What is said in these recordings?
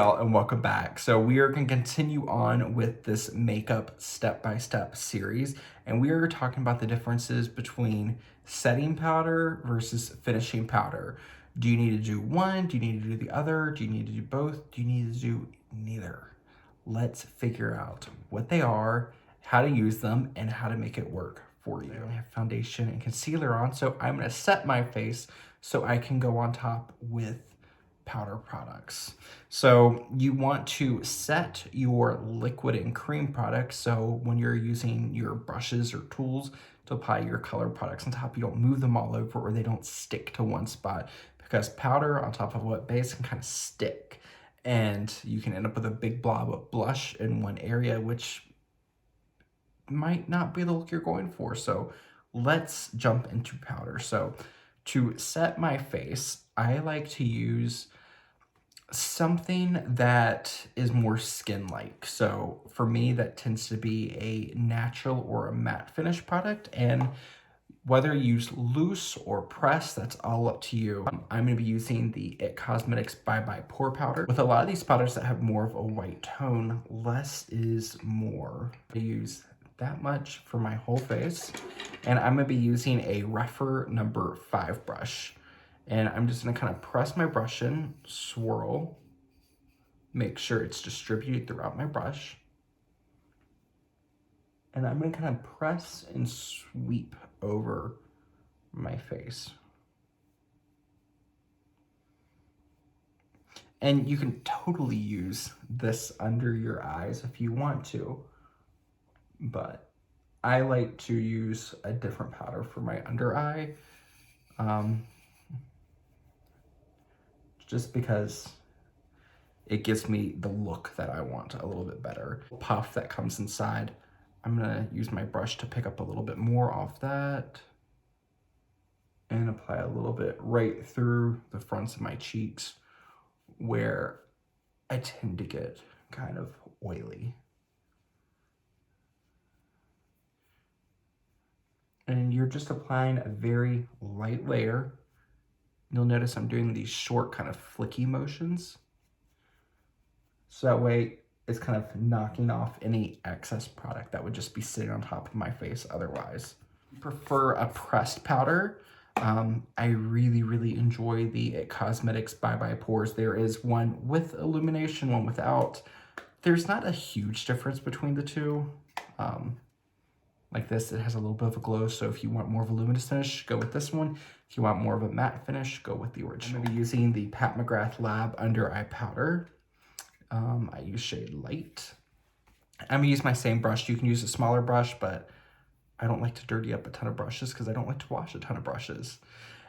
y'all, and welcome back. So we are going to continue on with this makeup step-by-step series, and we are talking about the differences between setting powder versus finishing powder. Do you need to do one? Do you need to do the other? Do you need to do both? Do you need to do neither? Let's figure out what they are, how to use them, and how to make it work for you. I have foundation and concealer on, so I'm going to set my face so I can go on top with powder products. So you want to set your liquid and cream products, so when you're using your brushes or tools to apply your color products on top, you don't move them all over or they don't stick to one spot, because powder on top of a wet base can kind of stick and you can end up with a big blob of blush in one area, which might not be the look you're going for. So let's jump into powder. So to set my face, I like to use something that is more skin-like. So for me, that tends to be a natural or a matte finish product. And whether you use loose or press, that's all up to you. I'm going to be using the IT Cosmetics Bye Bye Pore Powder. With a lot of these powders that have more of a white tone, less is more. I use that much for my whole face. And I'm going to be using a rougher number 5 brush. And I'm just gonna kind of press my brush in, swirl, make sure it's distributed throughout my brush. And I'm gonna kind of press and sweep over my face. And you can totally use this under your eyes if you want to, but I like to use a different powder for my under eye. Just because it gives me the look that I want a little bit better. Puff that comes inside. I'm gonna use my brush to pick up a little bit more off that and apply a little bit right through the fronts of my cheeks where I tend to get kind of oily. And you're just applying a very light layer. You'll notice I'm doing these short kind of flicky motions. So that way it's kind of knocking off any excess product that would just be sitting on top of my face otherwise. I prefer a pressed powder. I really enjoy the IT Cosmetics Bye Bye Pores. There is one with illumination, one without. There's not a huge difference between the two. Like this, it has a little bit of a glow, so if you want more of a luminous finish, go with this one. If you want more of a matte finish, go with the original. I'm going to be using the Pat McGrath Lab Under Eye Powder. I use shade Light. I'm going to use my same brush. You can use a smaller brush, but I don't like to dirty up a ton of brushes because I don't like to wash a ton of brushes.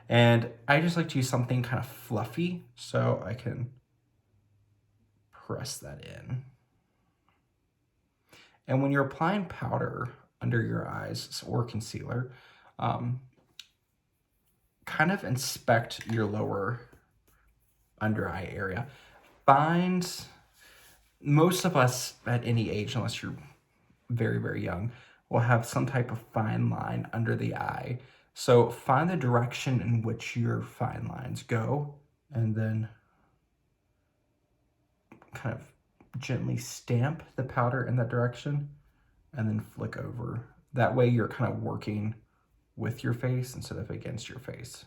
And I just like to use something kind of fluffy so I can press that in. And when you're applying powder under your eyes or concealer, kind of inspect your lower under eye area. Find, most of us at any age, unless you're very young, will have some type of fine line under the eye. So find the direction in which your fine lines go and then kind of gently stamp the powder in that direction and then flick over. That way you're kind of working with your face instead of against your face.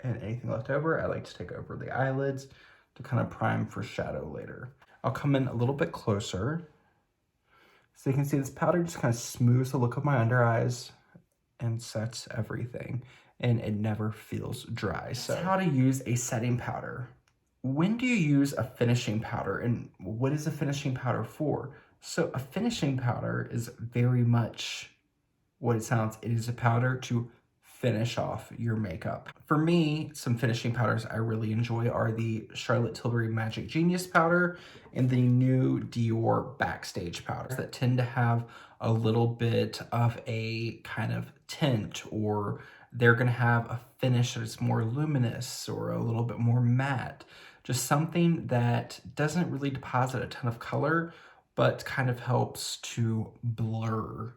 And anything left over, I like to take over the eyelids to kind of prime for shadow later. I'll come in a little bit closer. So you can see this powder just kind of smooths the look of my under eyes and sets everything. And it never feels dry. So how to use a setting powder. When do you use a finishing powder, and what is a finishing powder for? So a finishing powder is very much what it sounds. It is a powder to finish off your makeup. For me, some finishing powders I really enjoy are the Charlotte Tilbury Magic Genius powder and the new Dior Backstage powders that tend to have a little bit of a kind of tint, or they're gonna have a finish that's more luminous or a little bit more matte. Just something that doesn't really deposit a ton of color, but kind of helps to blur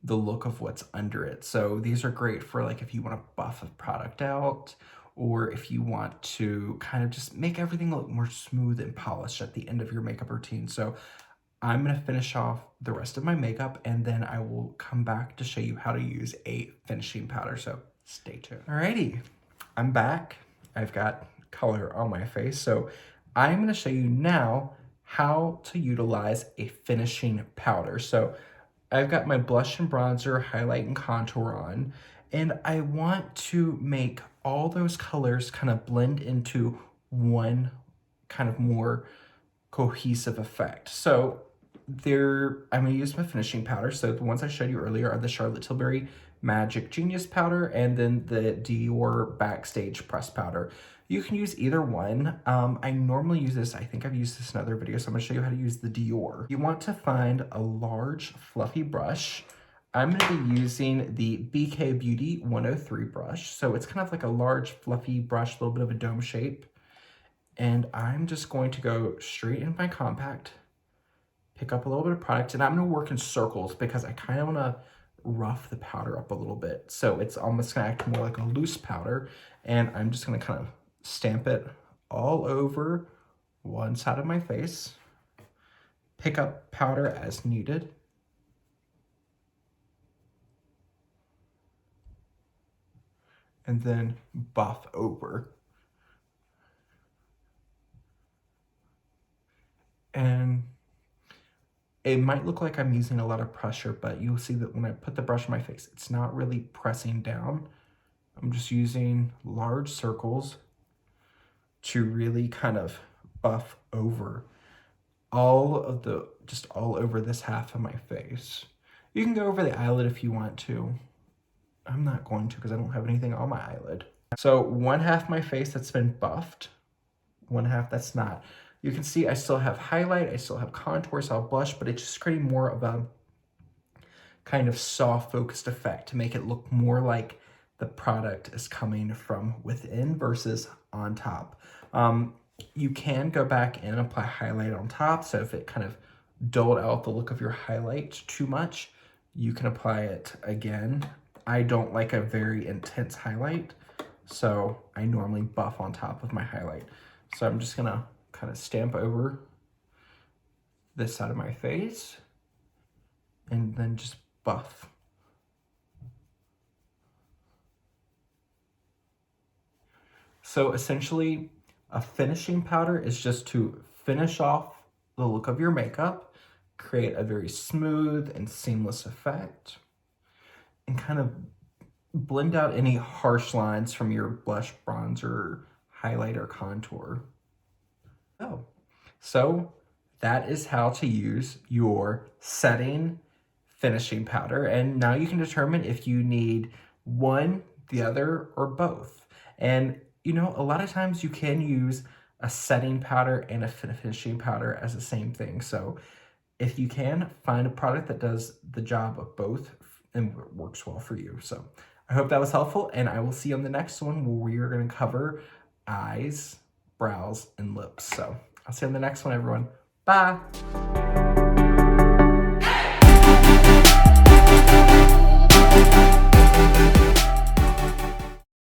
the look of what's under it. So these are great for like if you want to buff a product out, or if you want to kind of just make everything look more smooth and polished at the end of your makeup routine. So I'm gonna finish off the rest of my makeup and then I will come back to show you how to use a finishing powder, so stay tuned. Alrighty, I'm back. I've got color on my face, so I'm gonna show you now how to utilize a finishing powder. So I've got my blush and bronzer, highlight and contour on, and I want to make all those colors kind of blend into one kind of more cohesive effect. So I'm gonna use my finishing powder. So the ones I showed you earlier are the Charlotte Tilbury Magic Genius powder and then the Dior Backstage Press powder. You can use either one. I normally use this, I think I've used this in other videos, so I'm gonna show you how to use the Dior. You want to find a large fluffy brush. I'm gonna be using the BK Beauty 103 brush. So it's kind of like a large fluffy brush, a little bit of a dome shape. And I'm just going to go straight in my compact, pick up a little bit of product, and I'm gonna work in circles because I kind of wanna rough the powder up a little bit. So it's almost gonna act more like a loose powder. And I'm just gonna kind of stamp it all over one side of my face, pick up powder as needed. And then buff over. And it might look like I'm using a lot of pressure, but you'll see that when I put the brush on my face, it's not really pressing down. I'm just using large circles to really kind of buff over just all over this half of my face. You can go over the eyelid if you want to. I'm not going to because I don't have anything on my eyelid. So one half of my face that's been buffed, one half that's not. You can see I still have highlight, I still have contour, so I'll blush, but it's just creating more of a kind of soft focused effect to make it look more like the product is coming from within versus on top. You can go back in and apply highlight on top, so if it kind of dulled out the look of your highlight too much, you can apply it again. I don't like a very intense highlight, so I normally buff on top of my highlight. So I'm just gonna kind of stamp over this side of my face and then just buff. So essentially, a finishing powder is just to finish off the look of your makeup, create a very smooth and seamless effect, and kind of blend out any harsh lines from your blush, bronzer, highlighter, contour. Oh, so that is how to use your setting finishing powder. And now you can determine if you need one, the other, or both. And you know, a lot of times you can use a setting powder and a finishing powder as the same thing. So if you can, find a product that does the job of both and works well for you. So I hope that was helpful, and I will see you on the next one where we are going to cover eyes, brows, and lips. So I'll see you on the next one, everyone. Bye.